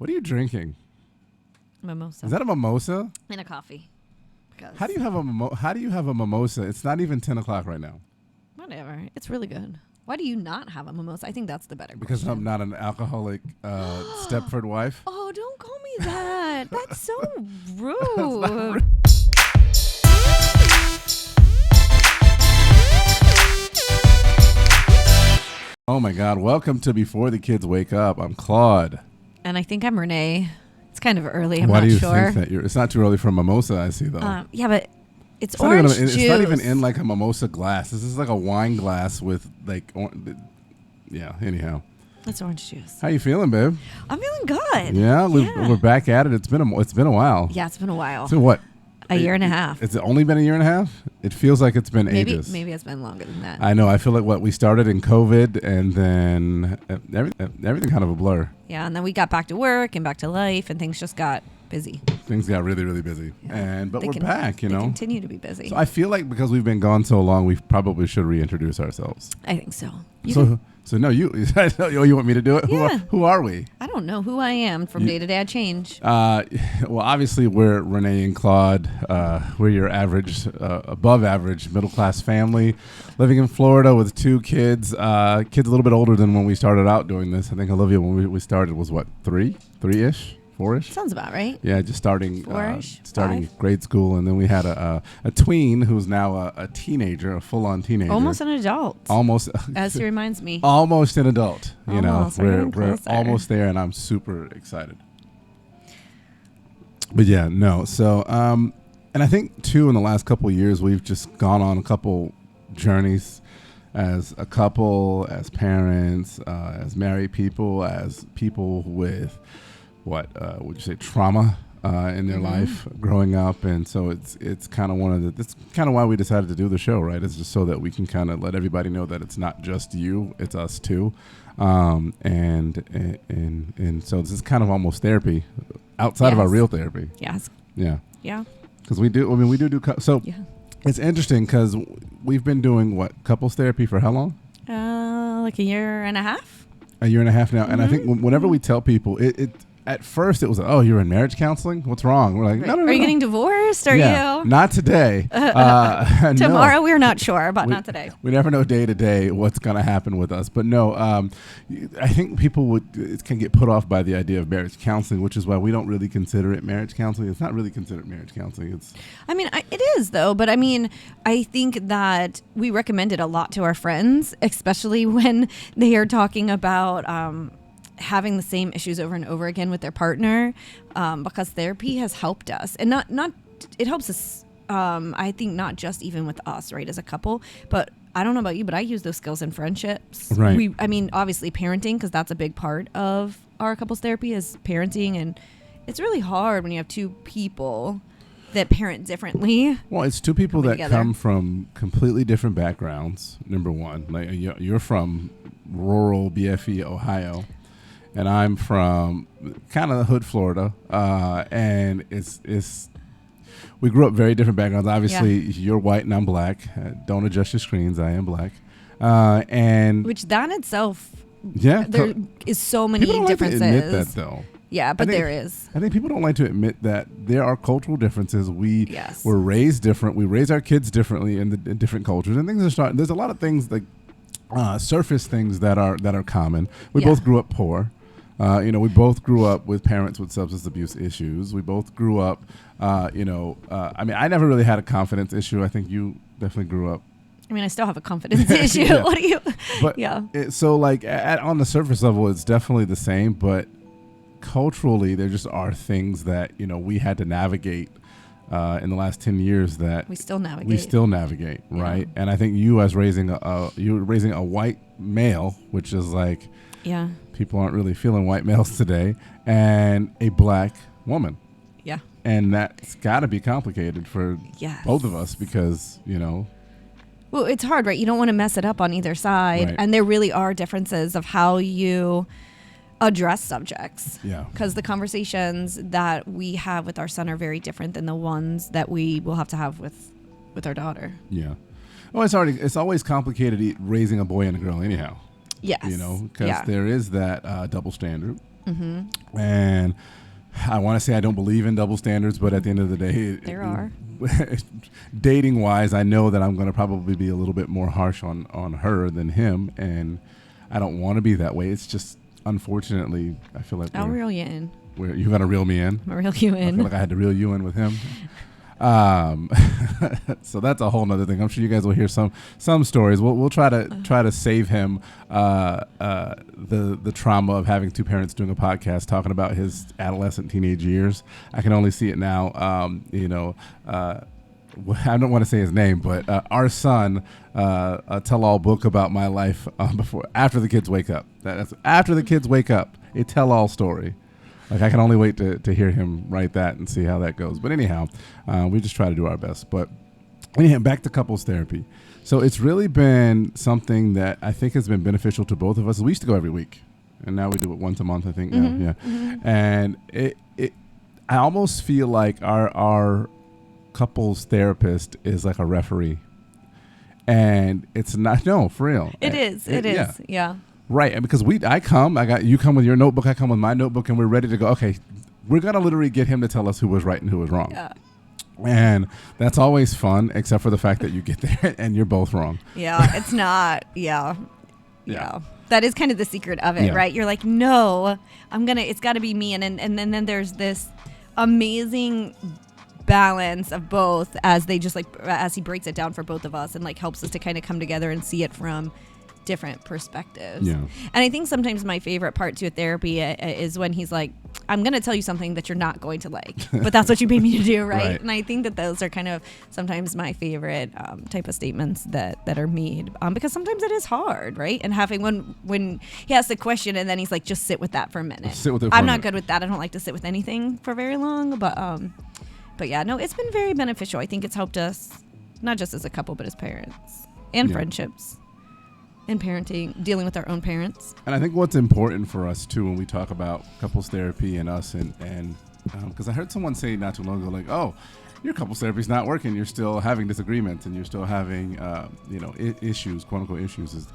What are you drinking? Mimosa. Is that a mimosa? And a coffee. How do you have a mimosa? It's not even 10 o'clock right now. Whatever. It's really good. Why do you not have a mimosa? I think that's the better Because question. I'm not an alcoholic Stepford wife. Oh, don't call me that. That's so rude. That's not rude. Oh my God. Welcome to Before the Kids Wake Up. I'm Claude. And I think I'm Renee. It's kind of early. I'm Why not do you sure. think that? It's not too early for a mimosa, I see, though. Yeah, but it's orange juice. It's not even in like a mimosa glass. This is like a wine glass with like, yeah, anyhow. It's orange juice. How you feeling, babe? I'm feeling good. Yeah, we're back at it. It's been a while. Yeah, it's been a while. So what? A year and a half. It's only been a year and a half? It feels like it's been ages. Maybe it's been longer than that. I know. I feel like we started in COVID and then everything kind of a blur. Yeah, and then we got back to work and back to life and things just got busy. Things got really, really busy. Yeah. But we're back, They continue to be busy. So I feel like because we've been gone so long, we probably should reintroduce ourselves. I think so. So no, you want me to do it? Yeah. Who are we? I don't know who I am from day to day. I change. Well, obviously we're Renee and Claude. We're your average, above average middle class family, living in Florida with two kids. Kids a little bit older than when we started out doing this. I think Olivia, when we started, was what, three-ish? Four-ish? Sounds about right. Yeah, just starting Four-ish, grade school, and then we had a tween who's now a teenager, a full-on teenager. Almost an adult. Almost. As he reminds me. Almost an adult. Almost. We're closer. almost there, and I'm super excited. But yeah, no. So, and I think too, in the last couple of years, we've just gone on a couple journeys as a couple, as parents, as married people, as people with what would you say, trauma in their life growing up. And so it's kind of that's kind of why we decided to do the show, right? It's just so that we can kind of let everybody know that it's not just you, it's us too. And so this is kind of almost therapy outside of our real therapy. Yes. Yeah. Yeah. Because we do so. Yeah. It's interesting because we've been doing couples therapy for how long? Like a year and a half. A year and a half now. And I think whenever we tell people it at first it was, oh, you're in marriage counseling? What's wrong? We're like, no. Are you getting divorced? Are you? Not today. Tomorrow, we're not sure, but not today. We never know day to day what's going to happen with us. But no, I think people can get put off by the idea of marriage counseling, which is why we don't really consider it marriage counseling. It's not really considered marriage counseling. It is, though. But I think that we recommend it a lot to our friends, especially when they are talking about having the same issues over and over again with their partner, because therapy has helped us, and not it helps us. I think not just even with us, right, as a couple, but I don't know about you, but I use those skills in friendships. Right. Obviously parenting, because that's a big part of our couples therapy is parenting, and it's really hard when you have two people that parent differently. Well, it's two people that together. come from completely different backgrounds. Number one, like you're from rural BFE, Ohio. And I'm from kind of the hood, Florida, and we grew up very different backgrounds. Obviously, You're white and I'm black. Don't adjust your screens. I am black, and which that in itself, there is so many people don't differences. Like to admit that, though. Yeah, but there is. I think people don't like to admit that there are cultural differences. We Yes. were raised different. We raise our kids differently in different cultures, and things are starting. There's a lot of things like surface things that are common. We both grew up poor. We both grew up with parents with substance abuse issues. We both grew up, I never really had a confidence issue. I think you definitely grew up. I still have a confidence issue. What do you? But on the surface level, it's definitely the same. But culturally, there just are things that we had to navigate in the last 10 years that we still navigate. Right? And I think you as raising a white male, which is like. Yeah. People aren't really feeling white males today, and a black woman. Yeah. And that's got to be complicated for both of us because, Well, it's hard, right? You don't want to mess it up on either side. Right. And there really are differences of how you address subjects. Yeah. Because the conversations that we have with our son are very different than the ones that we will have to have with our daughter. Yeah. Well, it's always complicated raising a boy and a girl anyhow. Yes. Because there is that double standard. And I want to say I don't believe in double standards, but at the end of the day, There are. dating wise, I know that I'm going to probably be a little bit more harsh on her than him, and I don't want to be that way. It's just, unfortunately, I feel like I'll reel you in. you got to reel me in. I'll reel you I in. feel like I had to reel you in with him. So that's a whole nother thing. I'm sure you guys will hear some stories. We'll try to save him the trauma of having two parents doing a podcast talking about his adolescent teenage years. I can only see it now. I don't want to say his name, but our son, a tell-all book about my life after the kids wake up. That's after the kids wake up, a tell-all story. Like, I can only wait to hear him write that and see how that goes. But anyhow, we just try to do our best. But anyhow, back to couples therapy. So it's really been something that I think has been beneficial to both of us. We used to go every week, and now we do it once a month, I think. Now, yeah. And I almost feel like our couples therapist is like a referee, and it's not. No, for real. It is. Yeah. Right, and because you come with your notebook, I come with my notebook, and we're ready to go. Okay, we're gonna literally get him to tell us who was right and who was wrong. Yeah. And that's always fun, except for the fact that you get there and you're both wrong. Yeah, it's not. Yeah. That is kind of the secret of it, right? You're like, no, it's got to be me, and then there's this amazing balance of both as he breaks it down for both of us and like helps us to kind of come together and see it from different perspectives. Yeah. And I think sometimes my favorite part to a therapy is when he's like, I'm going to tell you something that you're not going to like, but that's what you paid me to do, right? And I think that those are kind of sometimes my favorite type of statements that are made, because sometimes it is hard, right? And having when he asks a question and then he's like, just sit with that for a minute. I'm not good with that. I don't like to sit with anything for very long, but yeah, no, it's been very beneficial. I think it's helped us not just as a couple, but as parents and friendships. And parenting, dealing with our own parents. And I think what's important for us too when we talk about couples therapy and us and because I heard someone say not too long ago, like, oh, your couples therapy is not working. You're still having disagreements and you're still having issues, quote unquote issues.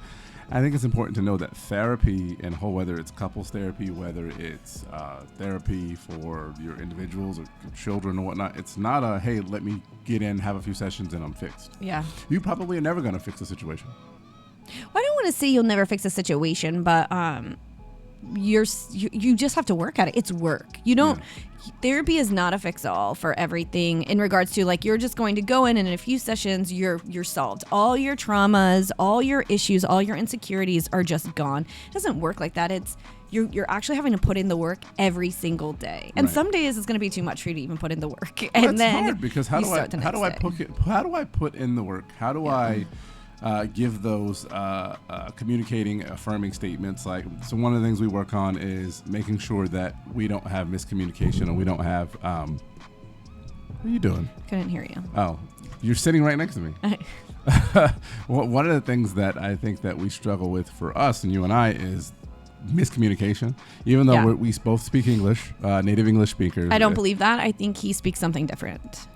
I think it's important to know that therapy and whether it's couples therapy, whether it's therapy for your individuals or your children or whatnot, it's not a, hey, let me get in, have a few sessions and I'm fixed. Yeah. You probably are never going to fix the situation. Well, I don't want to say you'll never fix a situation, but you just have to work at it. It's work. You don't. Yeah. Therapy is not a fix-all for everything in regards to like you're just going to go in and in a few sessions you're solved. All your traumas, all your issues, all your insecurities are just gone. It doesn't work like that. It's you're actually having to put in the work every single day. And some days it's going to be too much for you to even put in the work. Well, and then hard because how do I put in the work? How do I give those communicating, affirming statements? Like, so one of the things we work on is making sure that we don't have miscommunication and we don't have what are you doing? Couldn't hear you. Oh, you're sitting right next to me. One of the things that I think that we struggle with for us and you and I is miscommunication, even though we both speak English, native English speakers. I don't believe that. I think he speaks something different.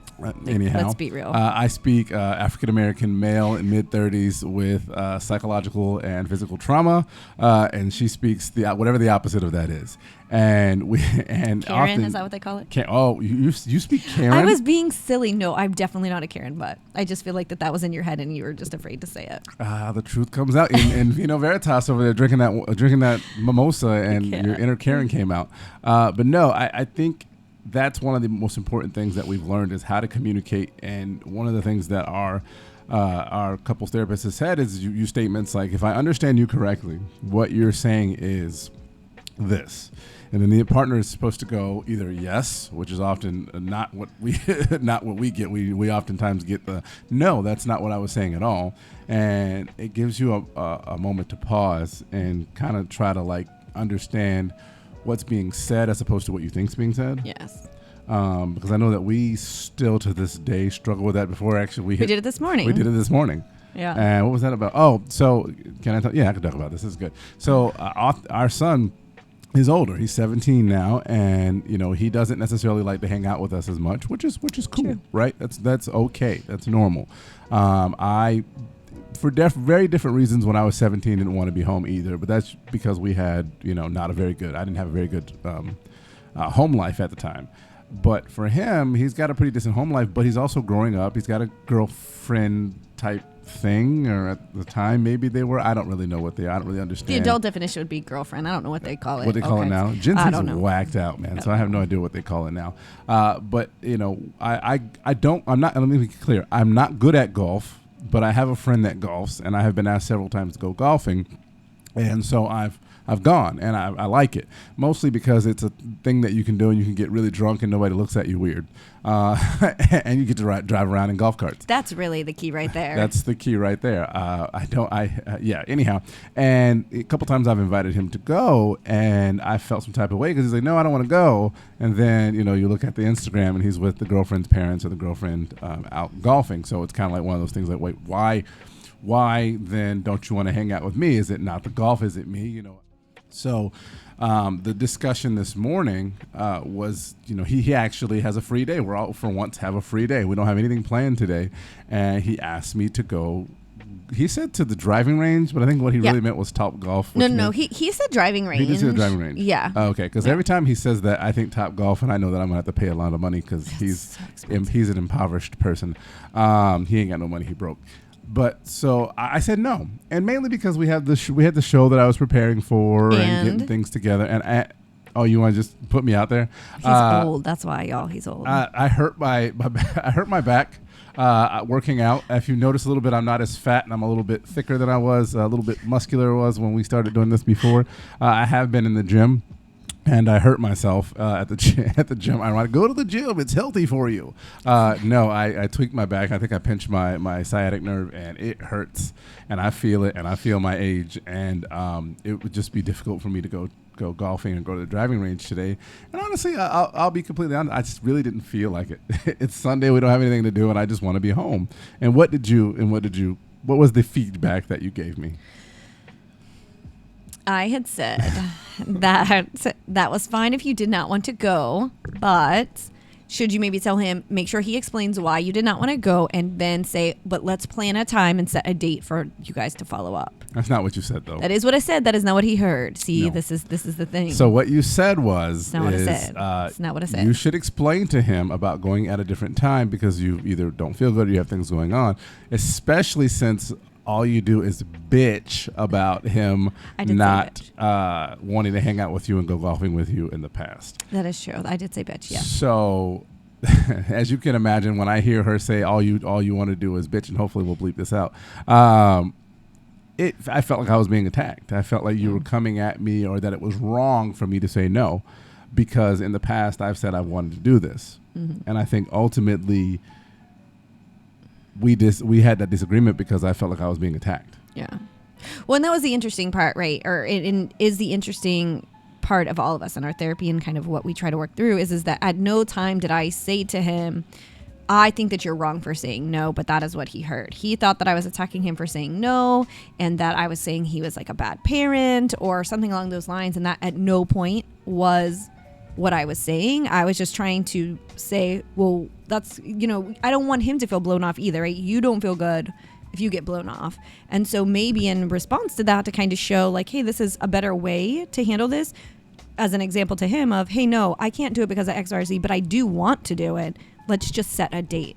Anyhow, let's be real. I speak African-American male in mid-30s with psychological and physical trauma, and she speaks whatever the opposite of that is. And Karen, often, is that what they call it? You speak Karen? I was being silly. No, I'm definitely not a Karen, but I just feel like that was in your head and you were just afraid to say it. The truth comes out. And Veritas over there drinking that mimosa, and your inner Karen came out. But no, I think that's one of the most important things that we've learned is how to communicate. And one of the things that our couples therapist has said is you statements like, if I understand you correctly, what you're saying is this. And then the partner is supposed to go either yes, which is often not what we get. We oftentimes get the no, that's not what I was saying at all. And it gives you a moment to pause and kind of try to like understand what's being said as opposed to what you think's being said. Yes. Because I know that we still to this day struggle with that. Before actually we did it this morning. We did it this morning. Yeah. And what was that about? Oh, so can I talk? Yeah, I can talk about this. This is good. So our son is older. He's 17 now, and he doesn't necessarily like to hang out with us as much, which is cool, right? That's okay. That's normal. for very different reasons. When I was 17, didn't want to be home either, but that's because we had, not a very good. I didn't have a very good home life at the time. But for him, he's got a pretty decent home life, but he's also growing up. He's got a girlfriend type thing, or at the time maybe they were. I don't really know what they are. I don't really understand. The adult definition would be girlfriend. I don't know what they call it. What they call it now? Gen I Z's don't know. whacked out, man. So I have no idea what they call it now. But I don't. I'm not. Let me be clear. I'm not good at golf, but I have a friend that golfs, and I have been asked several times to go golfing, and so I've gone, and I like it, mostly because it's a thing that you can do, and you can get really drunk and nobody looks at you weird, and you get to drive around in golf carts. That's really the key right there. That's the key right there. Anyhow, and a couple times I've invited him to go, and I felt some type of way because he's like, no, I don't want to go. And then you look at the Instagram, and he's with the girlfriend's parents or the girlfriend out golfing. So it's kind of like one of those things like, wait, why then don't you want to hang out with me? Is it not the golf? Is it me? So the discussion this morning was, he actually has a free day. We're all, for once, have a free day. We don't have anything planned today. And he asked me to go, he said to the driving range, but I think what he really meant was Top Golf. No. He said driving range. He did say the driving range. Yeah. Okay, because every time he says that, I think Top Golf, and I know that I'm going to have to pay a lot of money because he's an impoverished person. He ain't got no money. He broke. But so I said no, and mainly because we had the show that I was preparing for and getting things together. And you want to just put me out there? He's old. That's why, y'all. He's old. I hurt my back working out. If you notice a little bit, I'm not as fat, and I'm a little bit thicker than I was. A little bit muscular was when we started doing this before. I have been in the gym. And I hurt myself at the gym. I want to go to the gym. It's healthy for you. No, I tweaked my back. I think I pinched my sciatic nerve, and it hurts. And I feel it, and I feel my age. And it would just be difficult for me to go golfing and go to the driving range today. And honestly, I'll be completely honest. I just really didn't feel like it. It's Sunday. We don't have anything to do, and I just want to be home. And what was the feedback that you gave me? I had said that was fine if you did not want to go, but should you maybe tell him, make sure he explains why you did not want to go, and then say, but let's plan a time and set a date for you guys to follow up. That's not what you said, though. That is what I said. That is not what he heard. See, no. This is the thing. So what you said was, it's not what I said. It's not what I said. You should explain to him about going at a different time because you either don't feel good or you have things going on, especially since all you do is bitch about him not wanting to hang out with you and go golfing with you in the past. That is true. I did say bitch, yeah. So, as you can imagine, when I hear her say all you want to do is bitch, and hopefully we'll bleep this out, I felt like I was being attacked. I felt like you were coming at me, or that it was wrong for me to say no, because in the past I've said I wanted to do this. Mm-hmm. And I think ultimately we had that disagreement because I felt like I was being attacked. Yeah. Well, and that was the interesting part, right? Or it is the interesting part of all of us in our therapy, and kind of what we try to work through is that at no time did I say to him, I think that you're wrong for saying no, but that is what he heard. He thought that I was attacking him for saying no, and that I was saying he was like a bad parent or something along those lines. And that at no point was what I was saying. I was just trying to say, well, that's, I don't want him to feel blown off either, right? You don't feel good if you get blown off. And so maybe in response to that, to kind of show like, hey, this is a better way to handle this, as an example to him of, hey, no, I can't do it because of X, Y, Z, but I do want to do it. Let's just set a date.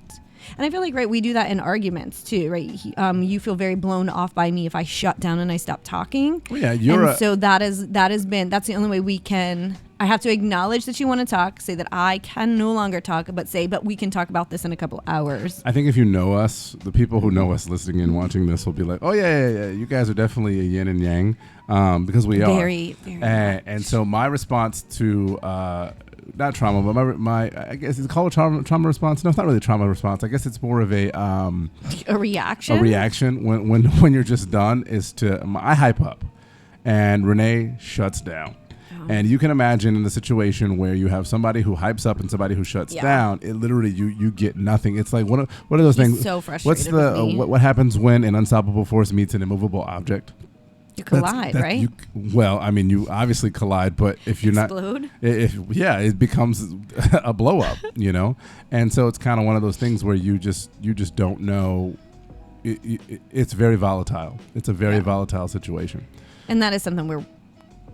And I feel like, right, we do that in arguments too, right? You feel very blown off by me if I shut down and I stop talking. Well, yeah, so that's the only way we can. I have to acknowledge that you want to talk, say that I can no longer talk, but we can talk about this in a couple hours. I think if you know us, the people who know us listening and watching this will be like, oh yeah, you guys are definitely a yin and yang, because we are. Very, very much. And so my response to, not trauma, but my I guess it's called a trauma response. No, it's not really a trauma response. I guess it's more of a reaction. A reaction when you're just done is I hype up, and Renee shuts down. And you can imagine in the situation where you have somebody who hypes up and somebody who shuts down, it literally you get nothing. It's like what are those things? So frustrated. What's what happens when an unstoppable force meets an immovable object? You collide, right? You obviously collide, but if you're explode? It becomes a blow up, And so it's kind of one of those things where you just don't know it's very volatile. It's a very volatile situation. And that is something we're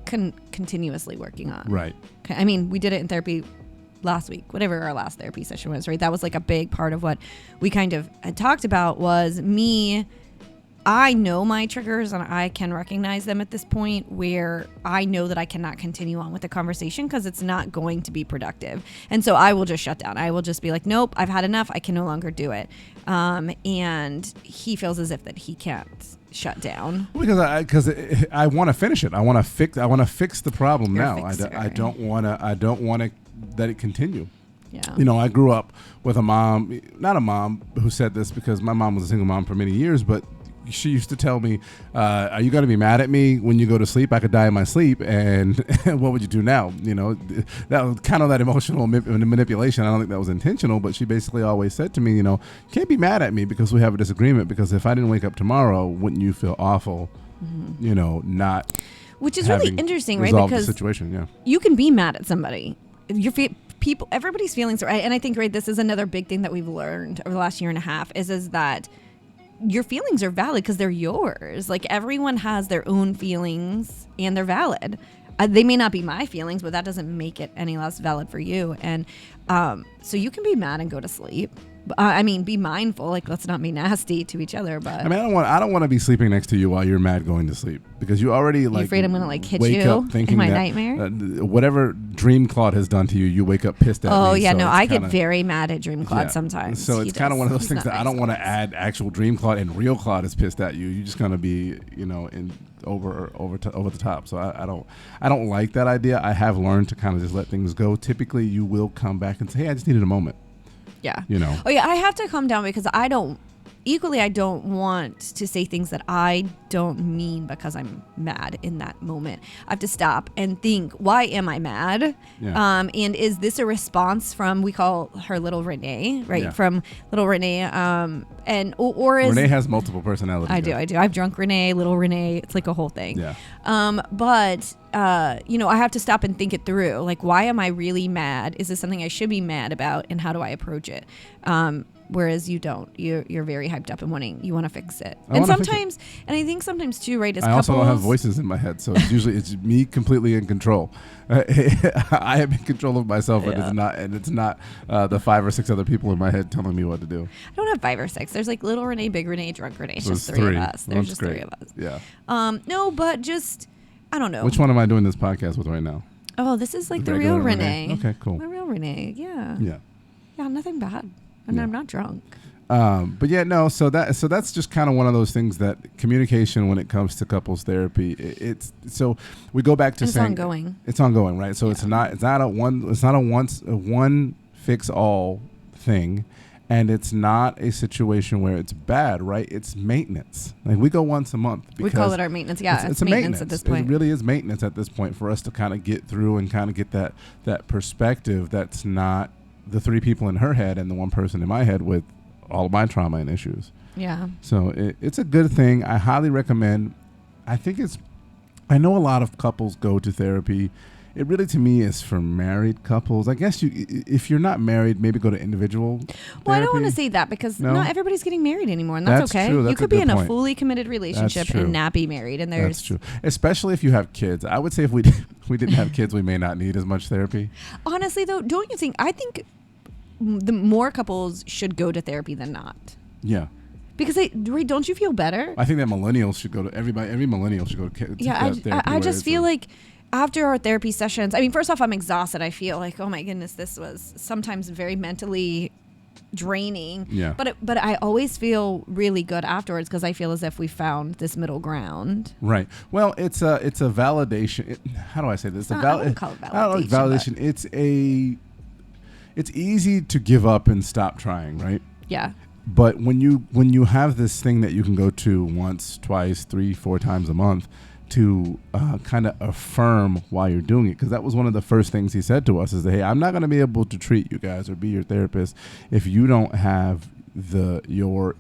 continuously working on. Right. Okay. I mean, we did it in therapy last week, whatever our last therapy session was, right? That was like a big part of what we kind of had talked about was I know my triggers and I can recognize them at this point where I know that I cannot continue on with the conversation because it's not going to be productive. And so I will just shut down. I will just be like, nope, I've had enough. I can no longer do it. And he feels as if that he can't shut down because I want to finish it. I want to fix the problem You're now. a fixer. I don't want to let it continue. Yeah. You know, I grew up with a mom, not a mom who said this because my mom was a single mom for many years, but she used to tell me, are you going to be mad at me when you go to sleep? I could die in my sleep. And what would you do now? You know, that was kind of that emotional manipulation. I don't think that was intentional, but she basically always said to me, you know, you can't be mad at me because we have a disagreement, because if I didn't wake up tomorrow, wouldn't you feel awful, you know, not which is really interesting, right? Because the situation, you can be mad at somebody. Everybody's feelings are, and I think, right, this is another big thing that we've learned over the last year and a half is that your feelings are valid because they're yours. Like, everyone has their own feelings and they're valid. They may not be my feelings, but that doesn't make it any less valid for you. And so you can be mad and go to sleep. I mean, be mindful. Like, let's not be nasty to each other. But I mean, I don't want to be sleeping next to you while you're mad going to sleep, because you already like. You're afraid I'm gonna hit wake you up thinking in my that, nightmare. Whatever Dream Claude has done to you, you wake up pissed at me. Oh yeah, so no, I kinda, get very mad at Dream Claude sometimes. So it's kind of one of those things that I don't want to add actual Dream Claude and real Claude is pissed at you. You're just gonna be, you know, over the top. So I don't like that idea. I have learned to kind of just let things go. Typically, you will come back and say, hey, I just needed a moment. Yeah. You know. Oh yeah, I have to calm down because I don't want to say things that I don't mean because I'm mad in that moment. I have to stop and think, why am I mad? Yeah. And is this a response from, we call her Little Renee, right? Yeah. From Little Renee. And or is Renee has multiple personalities. I do. I've drunk Renee, Little Renee. It's like a whole thing. Yeah. But you know, I have to stop and think it through. Like, why am I really mad? Is this something I should be mad about? And how do I approach it? Whereas you don't. You're very hyped up and you want to fix it. And sometimes, and I think sometimes too, right? As I also don't have voices in my head, so it's me completely in control. I am in control of myself, and it's not the 5 or 6 other people in my head telling me what to do. I don't have 5 or 6. There's like Little Renee, Big Renee, Drunk Renee. It's just 3 of us. There's just 3 of us. Yeah. No, but just I don't know. Which one am I doing this podcast with right now? Oh, this is like the real Renee. Okay, cool. The real Renee. Yeah. Yeah. Yeah, nothing bad. And I'm not drunk. But yeah, no. So that's just kind of one of those things that communication when it comes to couples therapy. It's so we go back to saying ongoing. It's ongoing, right? So it's not a one fix all thing, and it's not a situation where it's bad, right? It's maintenance. Like, we go once a month. We call it our maintenance. Yeah, it's a maintenance at this point. It really is maintenance at this point for us to kind of get through and kind of get that perspective. That's not the 3 people in her head and the 1 person in my head with all of my trauma and issues. Yeah. So it's a good thing. I highly recommend. I know a lot of couples go to therapy. It really, to me, is for married couples. I guess if you're not married, maybe go to individual therapy. Well, I don't want to say that because not everybody's getting married anymore, and that's okay. True. You could be in a fully committed relationship and not be married, and that's true. Especially if you have kids. I would say if we didn't have kids, we may not need as much therapy. Honestly, though, don't you think? I think the more couples should go to therapy than not. Yeah. Because don't you feel better? I think that millennials should go to every millennial should go to therapy. I just feel like after our therapy sessions, I mean, first off, I'm exhausted. I feel like, oh my goodness, this was sometimes very mentally draining. Yeah. But I always feel really good afterwards because I feel as if we found this middle ground. Right. Well, it's a validation. How do I say this? I wouldn't call it validation. I don't like validation. It's easy to give up and stop trying, right? Yeah. But when you have this thing that you can go to once, twice, 3, 4 times a month to kind of affirm why you're doing it, because that was one of the first things he said to us is that, hey, I'm not going to be able to treat you guys or be your therapist if you don't have your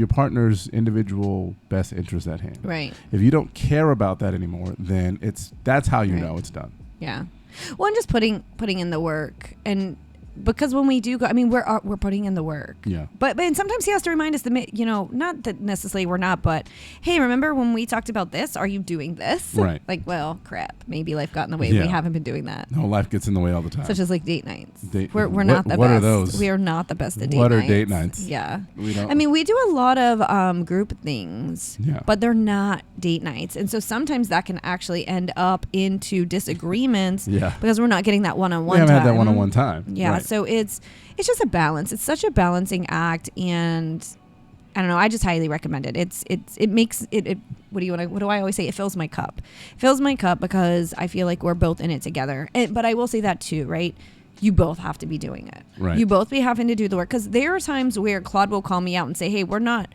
partner's individual best interest at hand. Right. If you don't care about that anymore, then that's how you know it's done. Yeah. Well, and just putting in the work and because when we do go, I mean, we're putting in the work. Yeah. But and sometimes he has to remind us that, not that necessarily we're not, but hey, remember when we talked about this? Are you doing this? Right. Like, well, crap. Maybe life got in the way. Yeah. We haven't been doing that. No, life gets in the way all the time. Such as like date nights. We're What- not the best. what are those? We are not the best at date What nights. are date nights? Yeah. We don't. I mean, we do a lot of group things, Yeah. but they're not date nights. And so sometimes that can actually end up into disagreements Yeah. because we're not getting that one-on-one we haven't time. had that one-on-one time. Yeah, Right. so it's just a balance. It's such a balancing act, and I don't know. I just highly recommend it. It makes it. What do I always say? It fills my cup. It fills my cup because I feel like we're both in it together. But I will say that too, right? You both have to be doing it. Right. You both be having to do the work, because there are times where Claude will call me out and say, "Hey, we're not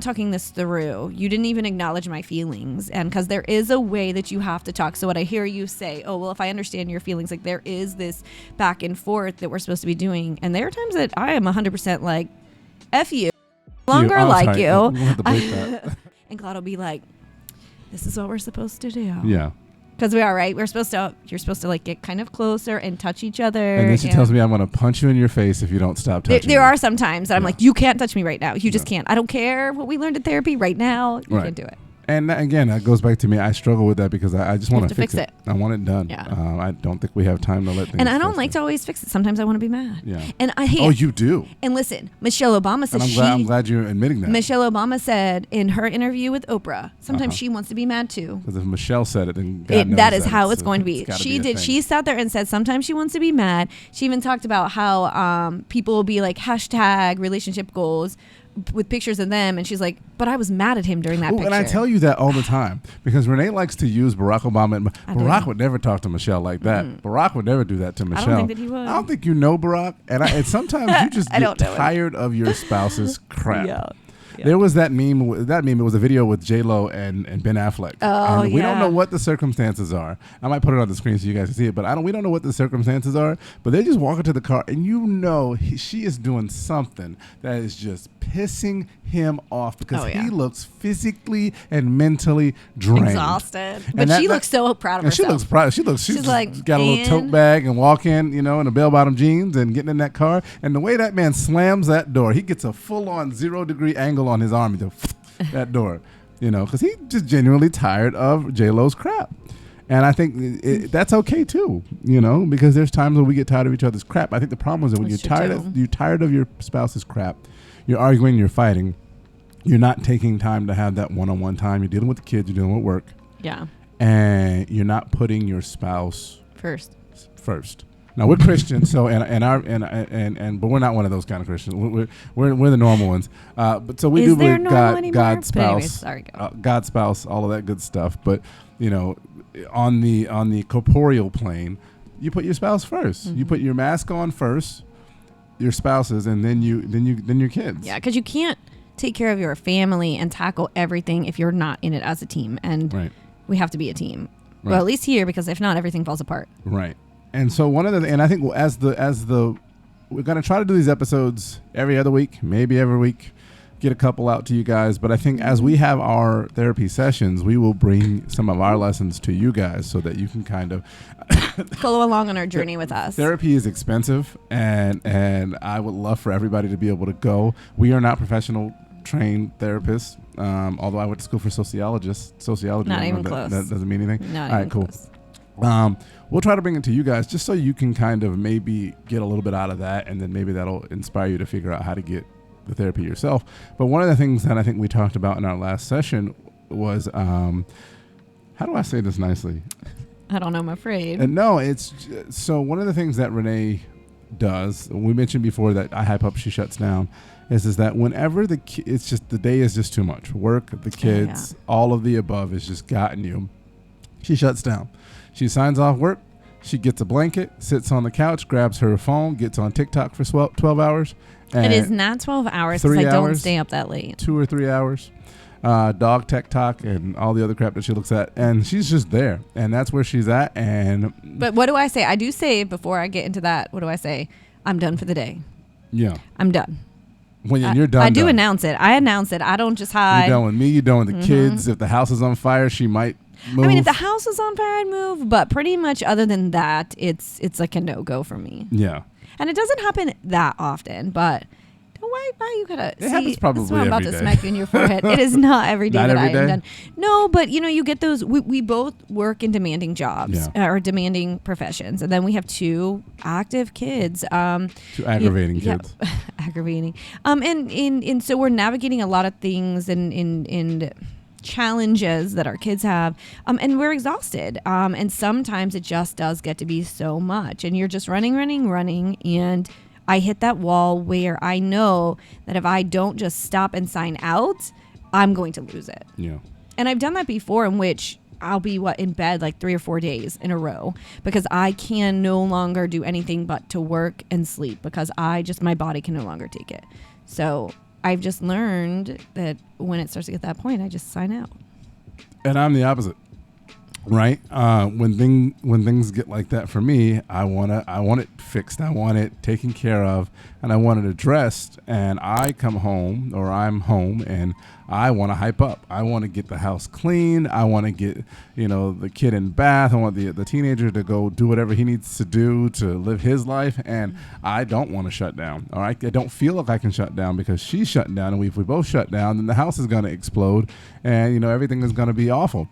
talking this through. You didn't even acknowledge my feelings." And because there is a way that you have to talk. So what I hear you say, "Oh, well, if I understand your feelings, like there is this back and forth that we're supposed to be doing." And there are times that I am 100% like, "F you, longer I'm like sorry. you." We'll have to break that. And Claude will be like, "This is what we're supposed to do." Yeah. Because we are, right? You're supposed to like get kind of closer and touch each other. And then she tells me I'm going to punch you in your face if you don't stop touching there me. are some times that I'm like, you can't touch me right now. You just Yeah. can't. I don't care what we learned in therapy right now. You Right. can't do it. And again, that goes back to me. I struggle with that because I just want have to to fix fix it. I want it done. Yeah. I don't think we have time to let things. And I don't fester. like to always fix it. Sometimes I want to be mad. Yeah. And I hate. Oh, you do. And listen, Michelle Obama said And I'm glad you're admitting that. Michelle Obama said in her interview with Oprah, sometimes Uh-huh. she wants to be mad too. Because if Michelle said it, then God knows That is how it's a- going to be. gotta She a did. thing. She sat there and said sometimes she wants to be mad. She even talked about how people will be like hashtag relationship goals with pictures of them, and she's like, "But I was mad at him during that Ooh, picture." and I tell you that all the time because Renee likes to use Barack Obama. And I do. Barack would never talk to Michelle like that. Barack would never do that to Michelle. think that he would. I don't think you know Barack. And sometimes you just I get don't know him. tired of your spouse's crap. Yeah. There was that meme. It was a video with J-Lo and Ben Affleck. Oh, and we don't yeah. know what the circumstances are. I might put it on the screen so you guys can see it, but we don't know what the circumstances are. But they just walk into the car, and she is doing something that is just pissing him off because Oh, yeah. he looks physically and mentally drained, Exhausted, And but she looks so proud of and she herself. looks proud. She's She's like, got a little tote and- bag and walk in, in a bell-bottom jeans and getting in that car. And the way that man slams that door, he gets a full-on 0-degree angle on his arm. He just that door, because he's just genuinely tired of J-Lo's crap. And I think that's okay too, because there's times when we get tired of each other's crap. I think the problem is that when That's you're tired of your spouse's crap, you're arguing, you're fighting, you're not taking time to have that one-on-one time. You're dealing with the kids, you're dealing with work. Yeah. And you're not putting your spouse First. Now we're Christians, so but we're not one of those kind of Christians. We're the normal ones. But so we Is do there believe normal anymore? God, But spouse, anyways, sorry, go. God, spouse, all of that good stuff. But on the corporeal plane, you put your spouse 1st. Mm-hmm. You put your mask on first, your spouses, and then your kids. Yeah, because you can't take care of your family and tackle everything if you're not in it as a team, and Right. we have to be a team. Right. Well, at least here, because if not, everything falls apart. Right. And so and I think we're going to try to do these episodes every other week, maybe every week, get a couple out to you guys. But I think as we have our therapy sessions, we will bring some of our lessons to you guys so that you can kind of Follow along on our journey with us. Therapy is expensive, and I would love for everybody to be able to go. We are not professional trained therapists, although I went to school for sociology. Not even close. That doesn't mean anything. Not All even right, cool. close. We'll try to bring it to you guys just so you can kind of maybe get a little bit out of that, and then maybe that'll inspire you to figure out how to get the therapy yourself. But one of the things that I think we talked about in our last session was, how do I say this nicely? I don't know. I'm afraid. No, so one of the things that Renee does, we mentioned before that I hype up, she shuts down, is that whenever it's just the day is just too much. Work, the kids, all of the above has just gotten you. She shuts down. She signs off work. She gets a blanket, sits on the couch, grabs her phone, gets on TikTok for 12 hours. It is not 12 hours because 3 I don't hours, stay up that late. 2 or 3 hours. Dog TikTok and all the other crap that she looks at. And she's just there. And that's where she's at. But what do I say? I do say before I get into that, what do I say? I'm done for the day. Yeah. I'm done. When you're done. I do announce it. I announce it. I don't just hide. You're done with me. You're done with the kids. If the house is on fire, she might move. I mean, if the house is on fire, I'd move. But pretty much other than that, it's like a no-go for me. Yeah. And it doesn't happen that often, but why you gotta It happens probably that's why I'm about every to day. smack you in your forehead. It is not every day Not that every I day? am done. No, but you get those. We both work in demanding jobs or demanding professions, and then we have 2 active kids. 2 aggravating kids. Yeah, aggravating. And so we're navigating a lot of things and challenges that our kids have, and we're exhausted. And sometimes it just does get to be so much, and you're just running, and I hit that wall where I know that if I don't just stop and sign out, I'm going to lose it. Yeah. And I've done that before, in which I'll be in bed like 3 or 4 days in a row because I can no longer do anything but to work and sleep because my body can no longer take it. So I've just learned that when it starts to get to that point, I just sign out. And I'm the opposite. Right. When things get like that for me, I want it fixed. I want it taken care of, and I want it addressed. And I come home, or I'm home, and I want to hype up. I want to get the house clean. I want to get the kid in bath. I want the teenager to go do whatever he needs to do to live his life. And I don't want to shut down. All right. I don't feel like I can shut down because she's shutting down, and if we both shut down, then the house is going to explode, and everything is going to be awful.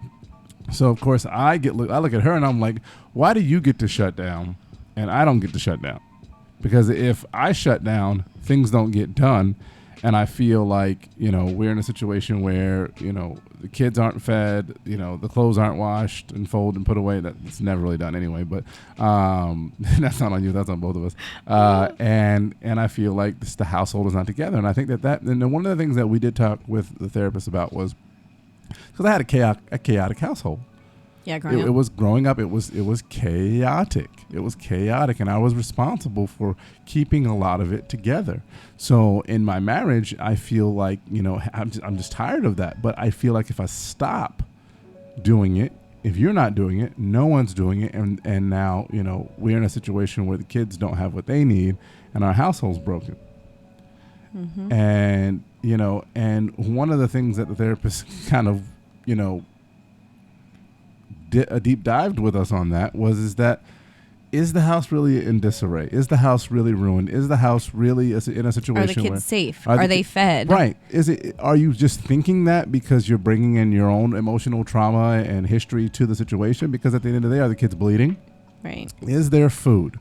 So of course I look at her and I'm like, why do you get to shut down and I don't get to shut down? Because if I shut down, things don't get done, and I feel like we're in a situation where the kids aren't fed, the clothes aren't washed and folded and put away. That's never really done anyway, but that's not on you. That's on both of us. And I feel like the household is not together, and I think that and one of the things that we did talk with the therapist about was, because I had a chaotic household. Yeah, It was growing up. It was chaotic. It was chaotic, and I was responsible for keeping a lot of it together. So in my marriage, I feel like I'm just tired of that. But I feel like if I stop doing it, if you're not doing it, no one's doing it, and now we're in a situation where the kids don't have what they need, and our household's broken. Mm-hmm. And and one of the things that the therapist kind of deep dived with us on that is the house really in disarray? Is the house really ruined? Is the house really in a situation Are the kids where safe? Are they fed? Right. Are you just thinking that because you're bringing in your own emotional trauma and history to the situation? Because at the end of the day, are the kids bleeding? Right. Is there food?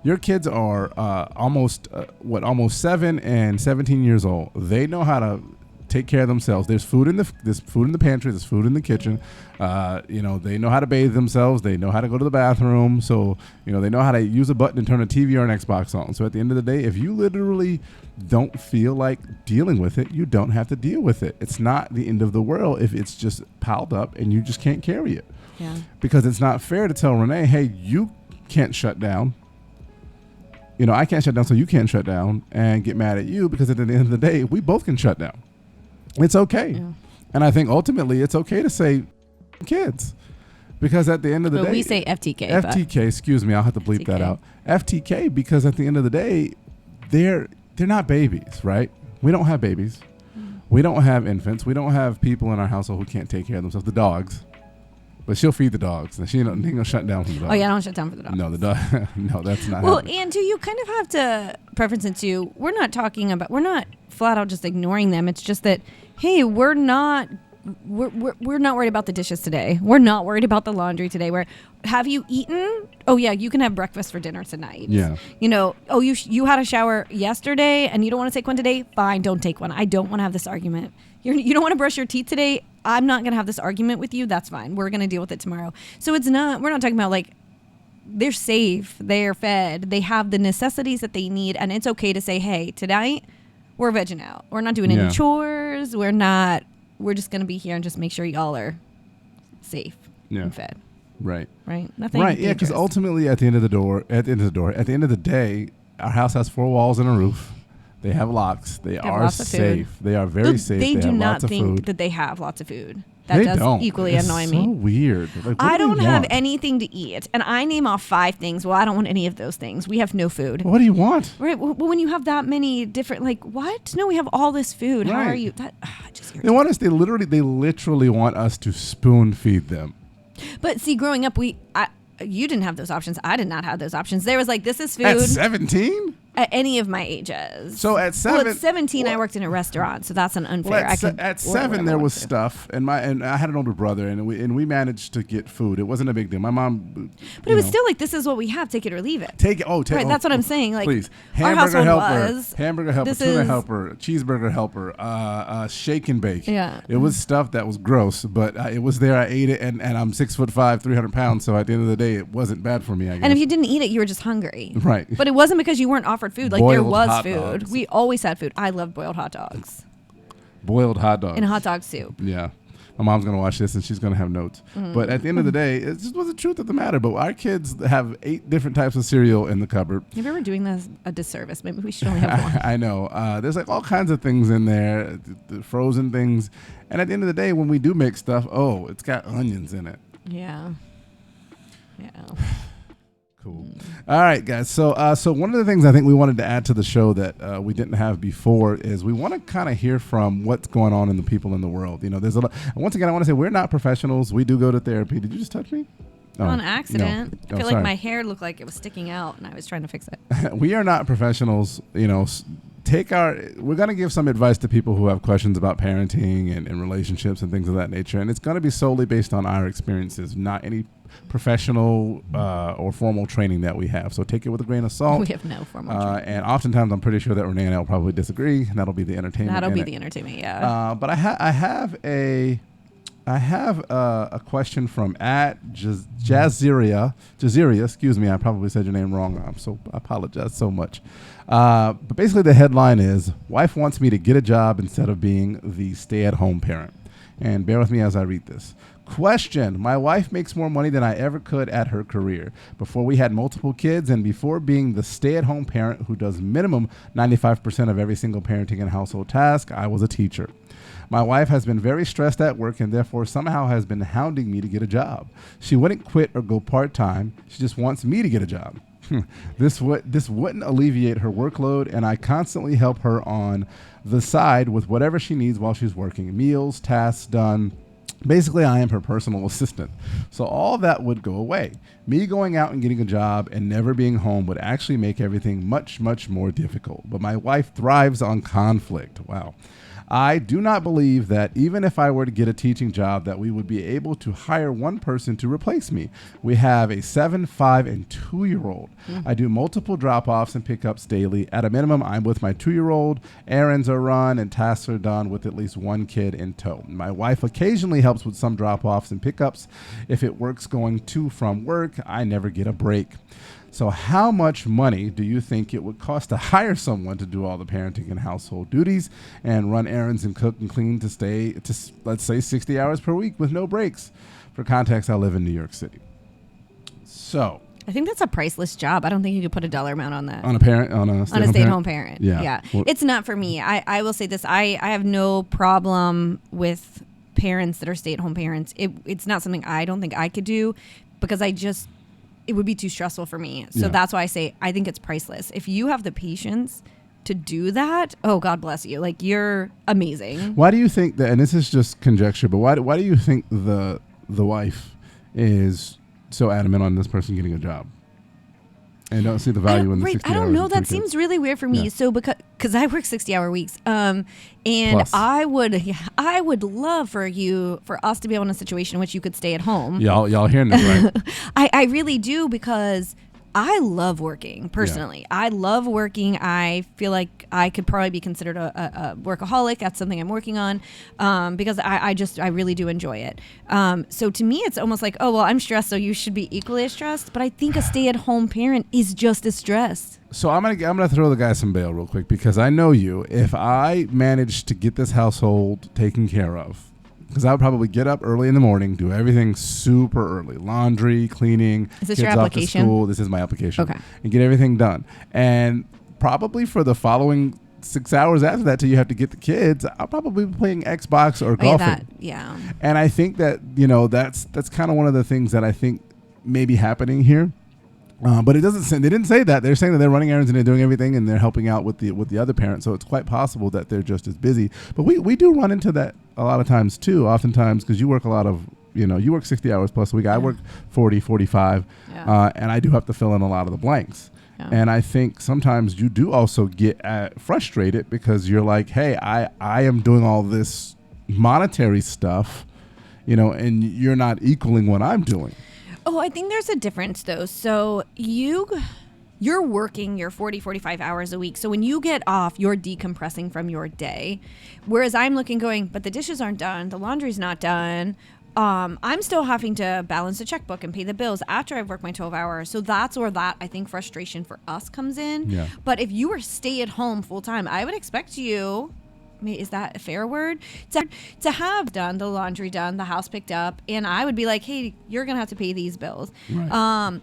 Your kids are almost 7 and 17 years old. They know how to take care of themselves. There's food in the pantry. There's food in the kitchen. They know how to bathe themselves. They know how to go to the bathroom. So they know how to use a button and turn a TV or an Xbox on. So at the end of the day, if you literally don't feel like dealing with it, you don't have to deal with it. It's not the end of the world if it's just piled up and you just can't carry it. Yeah. Because it's not fair to tell Renee, hey, you can't shut down. I can't shut down, so you can't shut down, and get mad at you, because at the end of the day, we both can shut down. It's okay. Yeah. And I think ultimately it's okay to say kids, because at the end of the day, we say FTK. FTK, excuse me, I'll have to bleep that out. FTK, because at the end of the day, they're not babies, right? We don't have babies. We don't have infants. We don't have people in our household who can't take care of themselves. The dogs. But she'll feed the dogs, and she ain't gonna shut down for the dogs. Oh yeah, I don't shut down for the dogs. No, the dog. No, that's not. Well, happening. and too, you kind of have to preference it too. We're not flat out just ignoring them. It's just that, hey, we're not worried about the dishes today. We're not worried about the laundry today. Have you eaten? Oh yeah, you can have breakfast for dinner tonight. Yeah. You had a shower yesterday and you don't want to take one today? Fine, don't take one. I don't want to have this argument. You don't want to brush your teeth today? I'm not going to have this argument with you. That's fine. We're going to deal with it tomorrow. So we're not talking about like, they're safe, they're fed, they have the necessities that they need, and it's okay to say, hey, tonight we're vegging out. We're not doing any chores. We're just going to be here and just make sure y'all are safe and fed. Right. Nothing. Right. Yeah. Because ultimately, at the end of the day, our house has 4 walls and a roof. They have locks. They are safe. They are very safe. They do have not lots of think food. that they have lots of food. That does equally annoy me. It's so weird. Like, I don't have anything to eat, and I name off 5 things. Well, I don't want any of those things. We have no food. What do you want? Right. Well, when you have that many different, like, what? No, we have all this food. Right. How are you? That just They want us. They literally want us to spoon feed them. But see, growing up, you didn't have those options. I did not have those options. There was like, this is food. At 17? At any of my ages. So at 7, at 17, I worked in a restaurant, so that's an unfair. At 7, there was stuff, and I had an older brother, and we managed to get food. It wasn't a big deal. My mom, but it was still like, this is what we have. Take it or leave it. Take it. Right, that's what I'm saying. Like, please, our hamburger household helper, tuna helper, cheeseburger helper, shake and bake. Yeah, it was stuff that was gross, but it was there. I ate it, and I'm 6'5", 300 pounds. So at the end of the day, it wasn't bad for me. I guess. And if you didn't eat it, you were just hungry. Right. But it wasn't because you weren't offered food. Like, there was food. Dogs. We always had food. I love boiled hot dogs. Boiled hot dogs. And hot dog soup. Yeah. My mom's going to watch this and she's going to have notes. But at the end of the day, it just was the truth of the matter. But our kids have 8 different types of cereal in the cupboard. If you were doing this a disservice, maybe we should only have one. I know. There's like all kinds of things in there, the frozen things. And at the end of the day, when we do make stuff, it's got onions in it. Yeah. Cool. All right, guys. So one of the things I think we wanted to add to the show that we didn't have before is we want to kind of hear from what's going on in the people in the world. There's a lot. Once again, I want to say we're not professionals. We do go to therapy. Did you just touch me? On accident. No. I feel like my hair looked like it was sticking out, and I was trying to fix it. We are not professionals. We're going to give some advice to people who have questions about parenting and relationships and things of that nature. And it's going to be solely based on our experiences, not any professional or formal training that we have. So take it with a grain of salt. We have no formal training. And oftentimes I'm pretty sure that Renee and I will probably disagree, and that'll be the entertainment. That'll be the entertainment, yeah. But I have a question from Jaziria, excuse me, I probably said your name wrong. I apologize so much. But basically the headline is, wife wants me to get a job instead of being the stay-at-home parent. And bear with me as I read this. Question: my wife makes more money than I ever could at her career. Before we had multiple kids and before being the stay-at-home parent who does minimum 95% of every single parenting and household task, I was a teacher. My wife has been very stressed at work and therefore somehow has been hounding me to get a job. She wouldn't quit or go part-time. She just wants me to get a job. This wouldn't alleviate her workload, and I constantly help her on the side with whatever she needs while she's working. Meals, tasks done. Basically, I am her personal assistant. So all that would go away. Me going out and getting a job and never being home would actually make everything much, much more difficult. But my wife thrives on conflict. Wow. I do not believe that even if I were to get a teaching job that we would be able to hire one person to replace me. We have a 7, 5, and 2-year-old. I do multiple drop-offs and pickups daily. At a minimum, I'm with my 2-year-old. Errands are run and tasks are done with at least one kid in tow. My wife occasionally helps with some drop-offs and pickups. If it works going to from work, I never get a break. So how much money do you think it would cost to hire someone to do all the parenting and household duties and run errands and cook and clean to stay to, let's say, 60 hours per week with no breaks? For context, I live in New York City. So I think that's a priceless job. I don't think you could put a dollar amount on that. On a stay-at-home parent. Yeah. Well, it's not for me. I will say this. I have no problem with parents that are stay-at-home parents. It's not something I don't think I could do because it would be too stressful for me. So that's why I say I think it's priceless. If you have the patience to do that, oh, God bless you. Like, you're amazing. Why do you think that, and this is just conjecture, but why do you think the wife is so adamant on this person getting a job? And don't see the value in the 60 hours. I don't know. That seems really weird for me. Yeah. So because I work 60-hour weeks, and plus. I would love for us to be able in a situation in which you could stay at home. Y'all hearing this, right? I really do, because I love working personally. Yeah. I love working. I feel like I could probably be considered a workaholic. That's something I'm working on because I really do enjoy it. So to me, it's almost like, oh, well, I'm stressed, so you should be equally as stressed. But I think a stay-at-home parent is just as stressed. So I'm gonna throw the guy some bail real quick, because I know you. If I managed to get this household taken care of, because I would probably get up early in the morning, do everything super early. Laundry, cleaning, is this kids your application? Off to school. This is my application. Okay. And get everything done. And probably for the following 6 hours after that till you have to get the kids, I'll probably be playing Xbox or golfing. Yeah. And I think that, that's kind of one of the things that I think may be happening here. But it doesn't say, they didn't say that. They're saying that they're running errands and they're doing everything and they're helping out with the other parent. So it's quite possible that they're just as busy. But we do run into that a lot of times too, oftentimes, because you work a lot of, You work 60 hours plus a week. I work 40, 45, and I do have to fill in a lot of the blanks. Yeah. And I think sometimes you do also get frustrated because you're like, hey, I am doing all this monetary stuff, and you're not equaling what I'm doing. Oh, I think there's a difference, though. So you're working your 40, 45 hours a week. So when you get off, you're decompressing from your day. Whereas I'm going, but the dishes aren't done. The laundry's not done. I'm still having to balance the checkbook and pay the bills after I've worked my 12 hours. So that's where I think frustration for us comes in. Yeah. But if you were stay at home full time, I would expect you, is that a fair word? To have done the laundry done, the house picked up, and I would be like, hey, you're going to have to pay these bills. Right.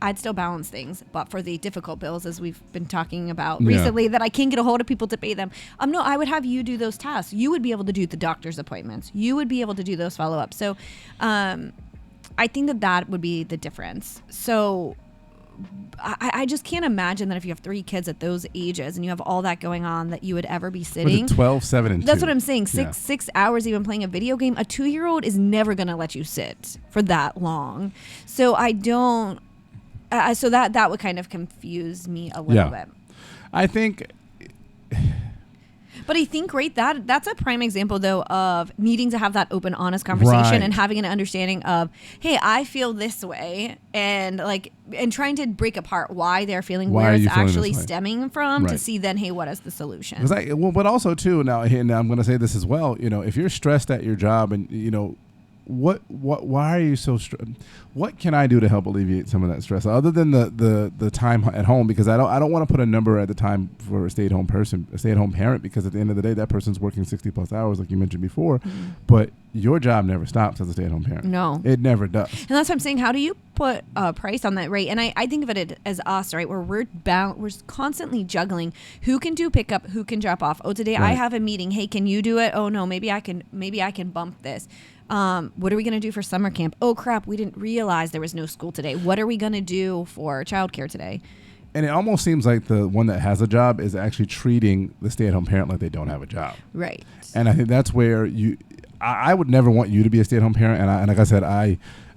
I'd still balance things, but for the difficult bills, as we've been talking about recently, that I can't get a hold of people to pay them. No, I would have you do those tasks. You would be able to do the doctor's appointments. You would be able to do those follow-ups. So I think that would be the difference. So I just can't imagine that if you have 3 kids at those ages and you have all that going on, that you would ever be sitting 12, 7, and 2. That's what I'm saying. 6 hours even playing a video game. A 2-year-old is never going to let you sit for that long. So I don't. So that would kind of confuse me a little bit. I think. But I think, that's a prime example, though, of needing to have that open, honest conversation and having an understanding of, hey, I feel this way, and trying to break apart why they're feeling, where it's actually stemming from, to see then, hey, what is the solution? But also, too, now I'm going to say this as well, if you're stressed at your job and, why are you so stressed? What can I do to help alleviate some of that stress other than the time at home? Because I don't want to put a number at the time for a stay-at-home parent, because at the end of the day, that person's working 60 plus hours, like you mentioned before. Mm-hmm. But your job never stops as a stay-at-home parent. No, it never does. And that's what I'm saying. How do you put a price on that rate? And I think of it as us, right? Where we're constantly juggling who can do pickup, who can drop off. Oh, today I have a meeting. Hey, can you do it? Oh no, maybe I can bump this. What are we going to do for summer camp? Oh crap, we didn't realize there was no school today. What are we going to do for childcare today? And it almost seems like the one that has a job is actually treating the stay-at-home parent like they don't have a job. Right. And I think that's where I would never want you to be a stay-at-home parent. And like I said,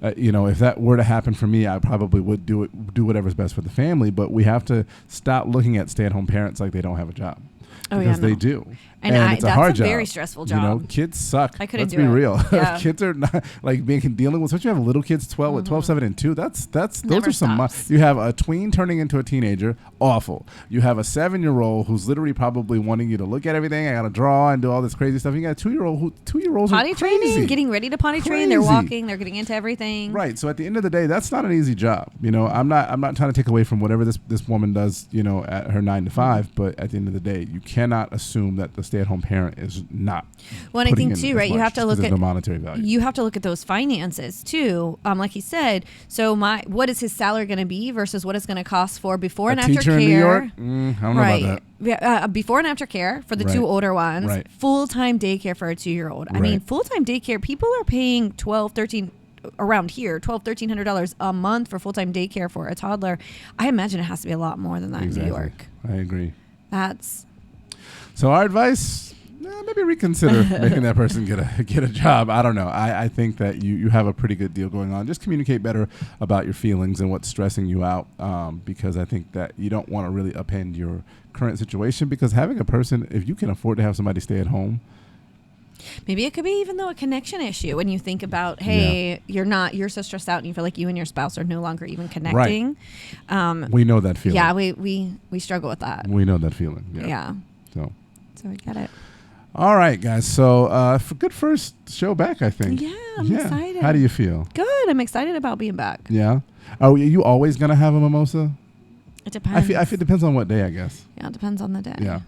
if that were to happen for me, I probably would do whatever's best for the family. But we have to stop looking at stay-at-home parents like they don't have a job. Because they do. And it's a hard job. That's a very stressful job. Kids suck. I couldn't do it. Let's be real. Yeah. Kids are not dealing with, especially you have little kids, 12, 7, and 2. Those are some. You have a tween turning into a teenager. Awful. You have a 7-year-old who's literally probably wanting you to look at everything. I got to draw and do all this crazy stuff. You got a 2-year-old 2-year-olds potty training, getting ready to potty train. They're walking. They're getting into everything. Right. So at the end of the day, that's not an easy job. I'm not trying to take away from whatever this woman does. At her 9 to 5. But at the end of the day, you cannot assume that the stay-at-home parent is not. Well, and I think too, right? You have to look at no monetary value. You have to look at those finances too. Like he said, so what is his salary going to be versus what it's going to cost for before and after care? In New York? I don't know about that. Before and after care for the 2 older ones. Right. Full-time daycare for a 2-year-old. I mean, full-time daycare. People are paying around here, $1,300 a month for full-time daycare for a toddler. I imagine it has to be a lot more than that in New York. I agree. So our advice, maybe reconsider making that person get a job. I don't know. I think that you have a pretty good deal going on. Just communicate better about your feelings and what's stressing you out, because I think that you don't want to really upend your current situation, because having a person, if you can afford to have somebody stay at home, maybe it could be even though a connection issue when you think about, hey, you're so stressed out and you feel like you and your spouse are no longer even connecting. Right. We know that feeling. Yeah, we struggle with that. We know that feeling. Yeah. So we get it. All right, guys. So for good first show back, I think. Yeah, I'm excited. How do you feel? Good. I'm excited about being back. Yeah. Are you always going to have a mimosa? It depends. I feel it depends on what day, I guess. Yeah, it depends on the day. Yeah.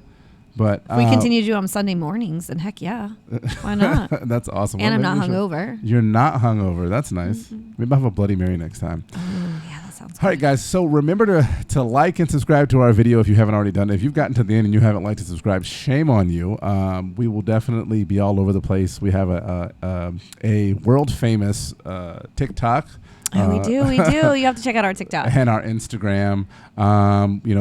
But if we continue to do on Sunday mornings, then heck yeah. Why not? That's awesome. And I'm not hungover. You're not hungover. That's nice. Mm-hmm. Maybe I'll have a Bloody Mary next time. Oh, yeah, that sounds good. All right, guys. So remember to like and subscribe to our video if you haven't already done it. If you've gotten to the end and you haven't liked and subscribed, shame on you. We will definitely be all over the place. We have a world famous TikTok Oh, we do. You have to check out our TikTok. And our Instagram.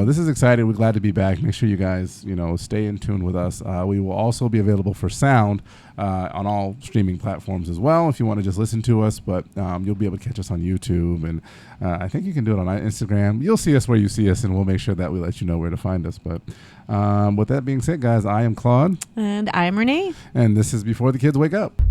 This is exciting. We're glad to be back. Make sure you guys, stay in tune with us. We will also be available for sound on all streaming platforms as well if you want to just listen to us. But you'll be able to catch us on YouTube. And I think you can do it on Instagram. You'll see us where you see us, and we'll make sure that we let you know where to find us. But with that being said, guys, I am Claude. And I'm Renee. And this is Before the Kids Wake Up.